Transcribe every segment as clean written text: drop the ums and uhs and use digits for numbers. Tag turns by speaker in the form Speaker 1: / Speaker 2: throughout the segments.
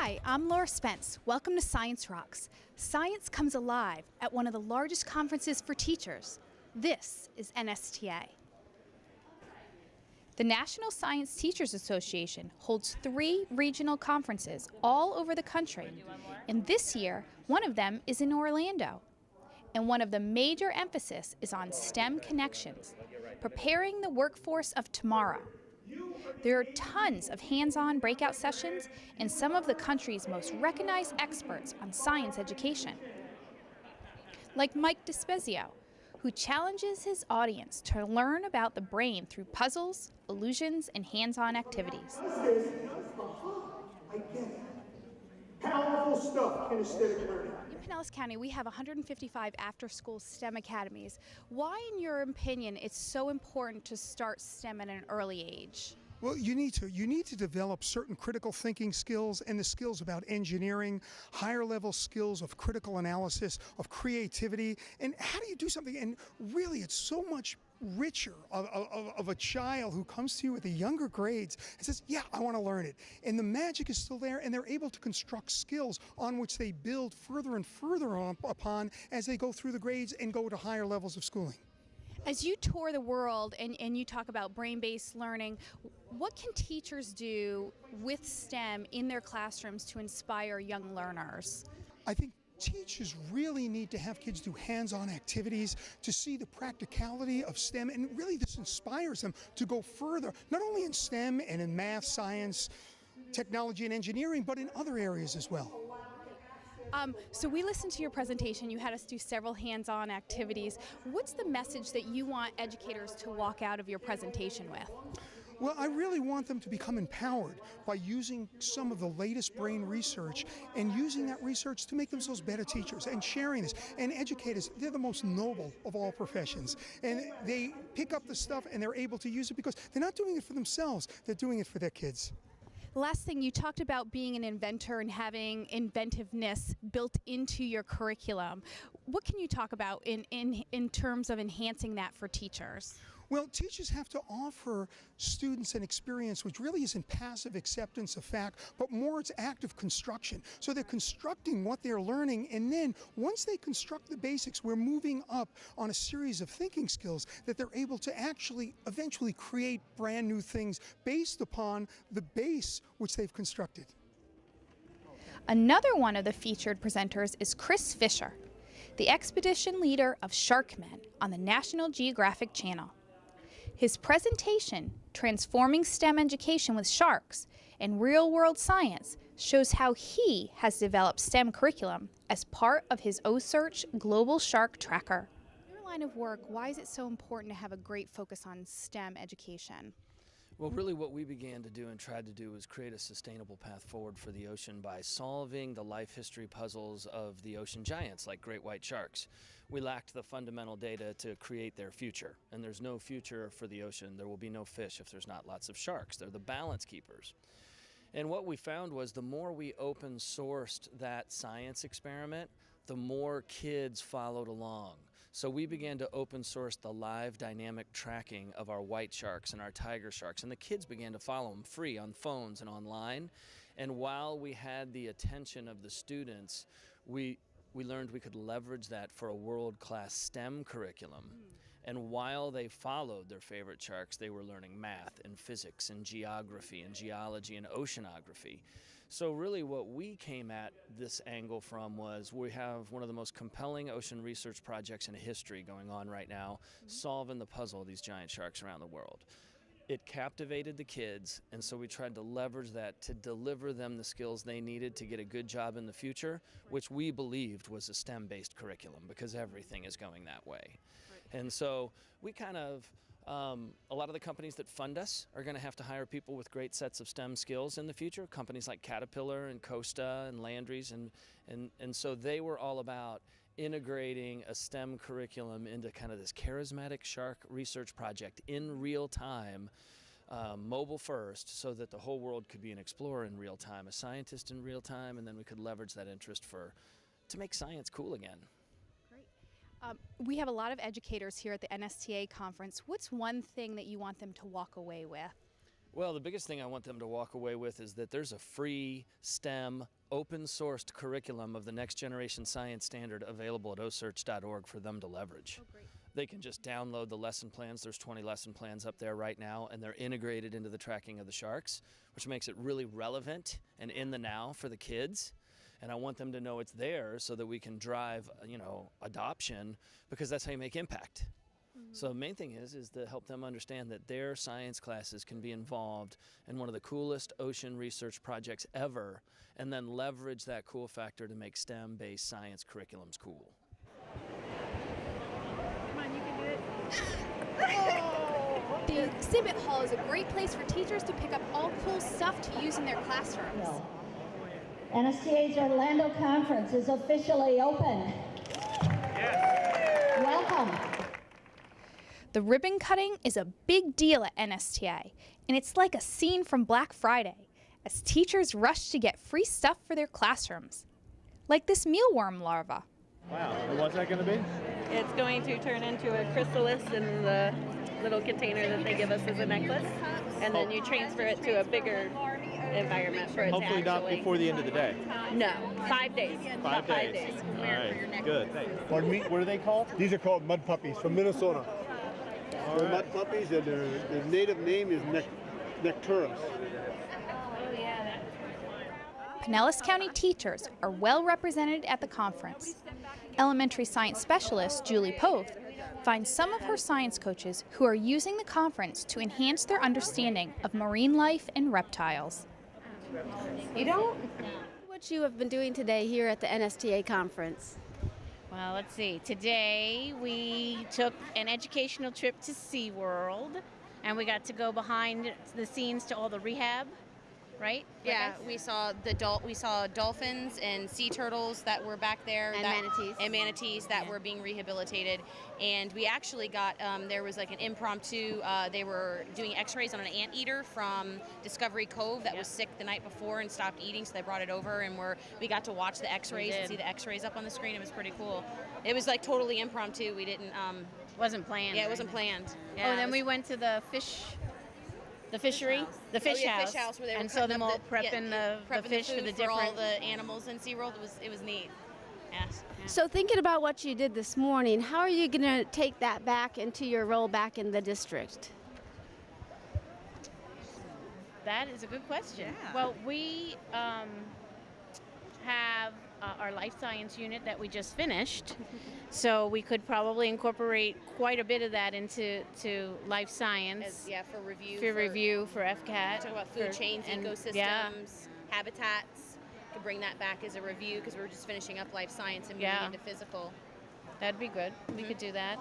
Speaker 1: Hi, I'm Laura Spence. Welcome to Science Rocks. Science comes alive at one of the largest conferences for teachers. This is NSTA. The National Science Teachers Association holds 3 regional conferences all over the country, and this year, one of them is in Orlando. And one of the major emphasis is on STEM connections, preparing the workforce of tomorrow. There are tons of hands-on breakout sessions and some of the country's most recognized experts on science education. Like Mike DeSpezio, who challenges his audience to learn about the brain through puzzles, illusions, and hands-on activities.
Speaker 2: I get it. Powerful stuff, kinesthetic learning.
Speaker 1: In Pinellas County, we have 155 after-school STEM academies. Why, in your opinion, it's so important to start STEM at an early age?
Speaker 2: Well, you need to develop certain critical thinking skills and the skills about engineering, higher level skills of critical analysis, of creativity, and how do you do something? And really, it's so much richer of a child who comes to you at the younger grades and says, yeah, I want to learn it. And the magic is still there, and they're able to construct skills on which they build further and further upon as they go through the grades and go to higher levels of schooling.
Speaker 1: As you tour the world and you talk about brain-based learning, what can teachers do with STEM in their classrooms to inspire young learners?
Speaker 2: I think teachers really need to have kids do hands-on activities to see the practicality of STEM, and really this inspires them to go further, not only in STEM and in math, science, technology, and engineering, but in other areas as well.
Speaker 1: So we listened to your presentation. You had us do several hands-on activities. What's the message that you want educators to walk out of your presentation with?
Speaker 2: Well, I really want them to become empowered by using some of the latest brain research and using that research to make themselves better teachers and sharing this. And educators, they're the most noble of all professions. And they pick up the stuff and they're able to use it because they're not doing it for themselves, they're doing it for their kids.
Speaker 1: Last thing, you talked about being an inventor and having inventiveness built into your curriculum. What can you talk about in terms of enhancing that for teachers?
Speaker 2: Well, teachers have to offer students an experience which really isn't passive acceptance of fact, but more it's active construction. So they're constructing what they're learning, and then once they construct the basics, we're moving up on a series of thinking skills that they're able to actually eventually create brand new things based upon the base which they've constructed.
Speaker 1: Another one of the featured presenters is Chris Fisher, the expedition leader of Sharkmen on the National Geographic Channel. His presentation, Transforming STEM Education with Sharks and Real-World Science, shows how he has developed STEM curriculum as part of his OSearch Global Shark Tracker. In your line of work, why is it so important to have a great focus on STEM education?
Speaker 3: Well, really what we began to do and tried to do was create a sustainable path forward for the ocean by solving the life history puzzles of the ocean giants like great white sharks. We lacked the fundamental data to create their future, and there's no future for the ocean. There will be no fish if there's not lots of sharks. They're the balance keepers. And what we found was the more we open sourced that science experiment, the more kids followed along. So we began to open source the live dynamic tracking of our white sharks and our tiger sharks, and the kids began to follow them free on phones and online. And while we had the attention of the students, we learned we could leverage that for a world-class STEM curriculum. And while they followed their favorite sharks, they were learning math and physics and geography and geology and oceanography. So really what we came at this angle from was we have one of the most compelling ocean research projects in history going on right now, solving the puzzle of these giant sharks around the world. It captivated the kids, and so we tried to leverage that to deliver them the skills they needed to get a good job in the future, which we believed was a STEM-based curriculum because everything is going that way. And so we kind of, a lot of the companies that fund us are going to have to hire people with great sets of STEM skills in the future, companies like Caterpillar and Costa and Landry's, and so they were all about integrating a STEM curriculum into kind of this charismatic shark research project in real time, mobile first, so that the whole world could be an explorer in real time, a scientist in real time, and then we could leverage that interest to make science cool again.
Speaker 1: We have a lot of educators here at the NSTA conference. What's one thing that you want them to walk away with?
Speaker 3: Well, the biggest thing I want them to walk away with is that there's a free STEM, open-sourced curriculum of the next generation science standard available at osearch.org for them to leverage.
Speaker 1: Oh, great.
Speaker 3: They can just download the lesson plans. There's 20 lesson plans up there right now, and they're integrated into the tracking of the sharks, which makes it really relevant and in the now for the kids. And I want them to know it's there so that we can drive, adoption, because that's how you make impact. So the main thing is to help them understand that their science classes can be involved in one of the coolest ocean research projects ever, and then leverage that cool factor to make STEM-based science curriculums cool.
Speaker 1: Come on, you can do it. The exhibit hall is a great place for teachers to pick up all cool stuff to use in their classrooms.
Speaker 4: NSTA's Orlando Conference is officially open. Yes. Welcome.
Speaker 1: The ribbon cutting is a big deal at NSTA, and it's like a scene from Black Friday, as teachers rush to get free stuff for their classrooms, like this mealworm larva.
Speaker 5: Wow, and what's that going to be?
Speaker 6: It's going to turn into a chrysalis in the little container that they give us as a necklace, and then you transfer it to a bigger environment for it
Speaker 5: Hopefully
Speaker 6: to actually...
Speaker 5: not before the end of the day.
Speaker 6: No, 5 days.
Speaker 5: 5 days.
Speaker 6: 5 days.
Speaker 5: All right, good.
Speaker 7: Pardon me?
Speaker 5: What are they called?
Speaker 7: These are called mud puppies from Minnesota. They're mud puppies, and their native name is Necturus.
Speaker 1: Pinellas County teachers are well represented at the conference. Elementary science specialist Julie Poth finds some of her science coaches who are using the conference to enhance their understanding of marine life and reptiles.
Speaker 8: What you have been doing today here at the NSTA conference?
Speaker 9: Well, let's see. Today we took an educational trip to SeaWorld, and we got to go behind the scenes to all the rehab, right?
Speaker 10: Yeah, we saw dolphins and sea turtles that were back there,
Speaker 8: And
Speaker 10: manatees that were being rehabilitated. And we actually got there was like an impromptu. They were doing X-rays on an anteater from Discovery Cove that was sick the night before and stopped eating, so they brought it over, and we got to watch the X-rays and see the X-rays up on the screen. It was pretty cool. It was like totally impromptu. We didn't.
Speaker 9: Wasn't planned.
Speaker 10: Yeah, it wasn't planned.
Speaker 9: Yeah, and then we went to the fish house,
Speaker 10: where they were
Speaker 9: and saw them all prepping the fish
Speaker 10: the
Speaker 9: for the
Speaker 10: for all
Speaker 9: different
Speaker 10: the animals in SeaWorld. It was neat.
Speaker 9: Yes. Yeah.
Speaker 8: So thinking about what you did this morning, how are you going to take that back into your role back in the district?
Speaker 9: That is a good question. Yeah. Well, we have our life science unit that we just finished, so we could probably incorporate quite a bit of that into life science.
Speaker 10: For review.
Speaker 9: For FCAT.
Speaker 10: Talk about food chains, ecosystems, habitats. Could bring that back as a review because we're just finishing up life science and moving into physical.
Speaker 9: That'd be good. We could do that.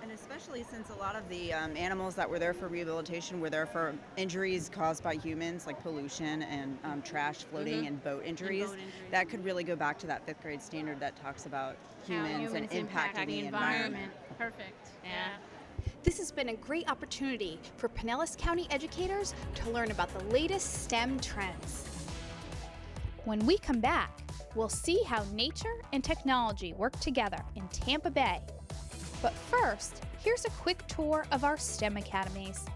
Speaker 11: And especially since a lot of the animals that were there for rehabilitation were there for injuries caused by humans, like pollution and trash floating and boat injuries, that could really go back to that 5th grade standard that talks about humans and impacting the environment.
Speaker 9: Perfect. Yeah.
Speaker 1: This has been a great opportunity for Pinellas County educators to learn about the latest STEM trends. When we come back, we'll see how nature and technology work together in Tampa Bay. But first, here's a quick tour of our STEM academies.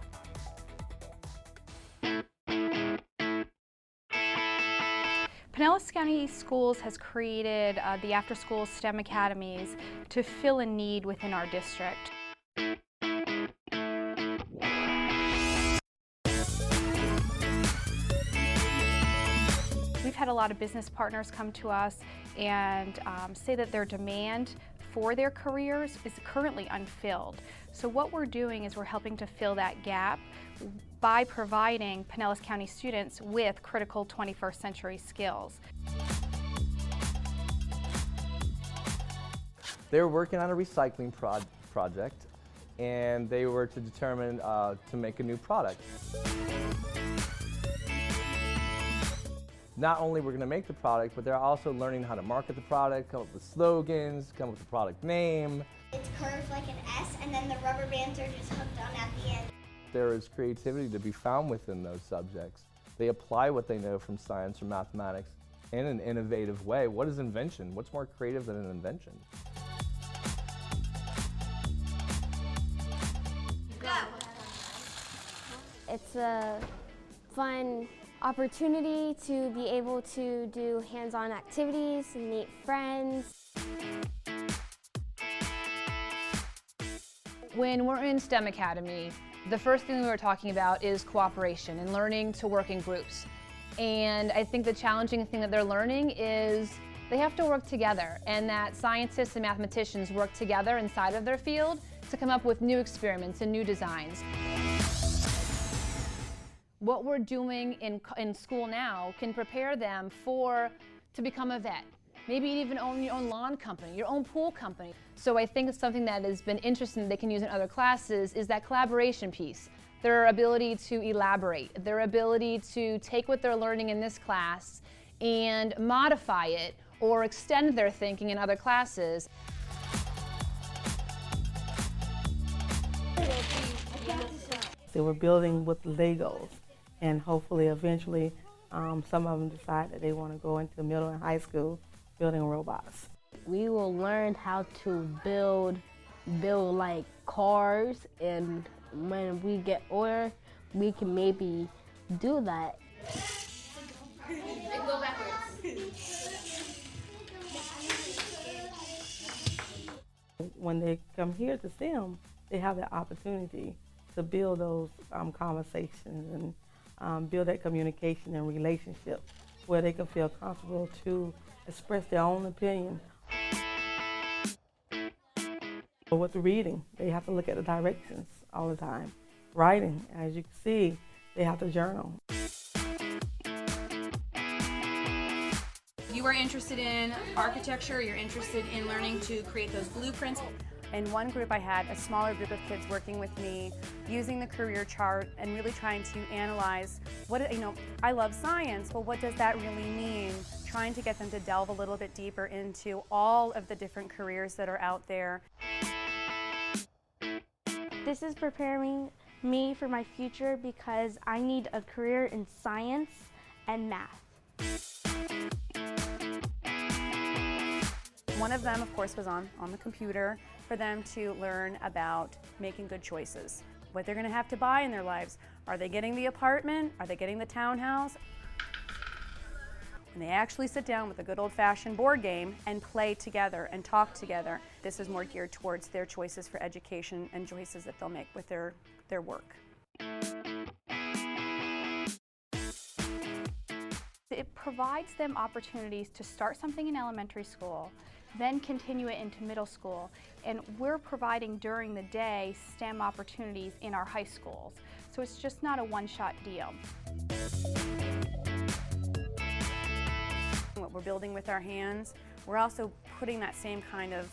Speaker 1: Pinellas County Schools has created the after-school STEM academies to fill a need within our district. We've had a lot of business partners come to us and say that their demand for their careers is currently unfilled. So what we're doing is we're helping to fill that gap by providing Pinellas County students with critical 21st century skills.
Speaker 12: They were working on a recycling project, and they were to determine to make a new product. Not only we're going to make the product, but they're also learning how to market the product, come up with slogans, come up with the product name.
Speaker 13: It's curved like an S, and then the rubber bands are just hooked on at the end.
Speaker 12: There is creativity to be found within those subjects. They apply what they know from science or mathematics in an innovative way. What is invention? What's more creative than an invention?
Speaker 13: Go!
Speaker 8: It's a
Speaker 14: fun opportunity to be able to do hands-on activities and meet friends.
Speaker 15: When we're in STEM Academy, the first thing we were talking about is cooperation and learning to work in groups. And I think the challenging thing that they're learning is they have to work together, and that scientists and mathematicians work together inside of their field to come up with new experiments and new designs. What we're doing in school now can prepare them to become a vet. Maybe even own your own lawn company, your own pool company. So I think something that has been interesting that they can use in other classes is that collaboration piece. Their ability to elaborate, their ability to take what they're learning in this class and modify it or extend their thinking in other classes.
Speaker 16: So we're building with Legos, and hopefully eventually some of them decide that they want to go into middle and high school building robots.
Speaker 17: We will learn how to build like cars, and when we get older, we can maybe do that.
Speaker 1: And go backwards.
Speaker 16: When they come here to STEM, they have the opportunity to build those conversations and build that communication and relationship where they can feel comfortable to express their own opinion. But with reading, they have to look at the directions all the time. Writing, as you can see, they have to journal.
Speaker 18: You are interested in architecture, you're interested in learning to create those blueprints.
Speaker 19: In one group I had a smaller group of kids working with me, using the career chart and really trying to analyze I love science, but what does that really mean? Trying to get them to delve a little bit deeper into all of the different careers that are out there.
Speaker 14: This is preparing me for my future because I need a career in science and math.
Speaker 19: One of them, of course, was on the computer for them to learn about making good choices. What they're going to have to buy in their lives. Are they getting the apartment? Are they getting the townhouse? And they actually sit down with a good old-fashioned board game and play together and talk together. This is more geared towards their choices for education and choices that they'll make with their work.
Speaker 1: It provides them opportunities to start something in elementary school, then continue it into middle school, and we're providing during the day STEM opportunities in our high schools. So it's just not a one-shot deal.
Speaker 19: What we're building with our hands, we're also putting that same kind of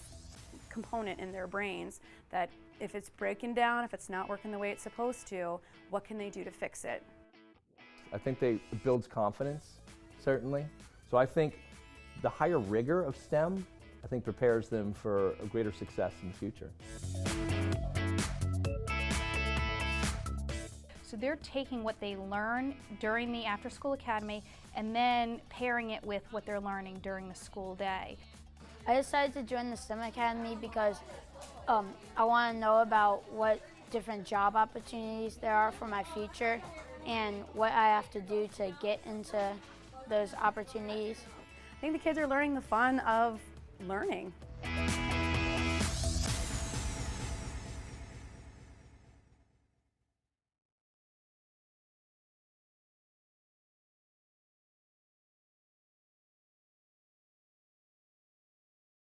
Speaker 19: component in their brains that if it's breaking down, if it's not working the way it's supposed to, what can they do to fix it?
Speaker 12: I think it builds confidence, certainly. So I think the higher rigor of STEM, I think prepares them for a greater success in the future.
Speaker 1: So they're taking what they learn during the after-school academy and then pairing it with what they're learning during the school day.
Speaker 20: I decided to join the STEM Academy because I want to know about what different job opportunities there are for my future and what I have to do to get into those opportunities.
Speaker 19: I think the kids are learning the fun of learning.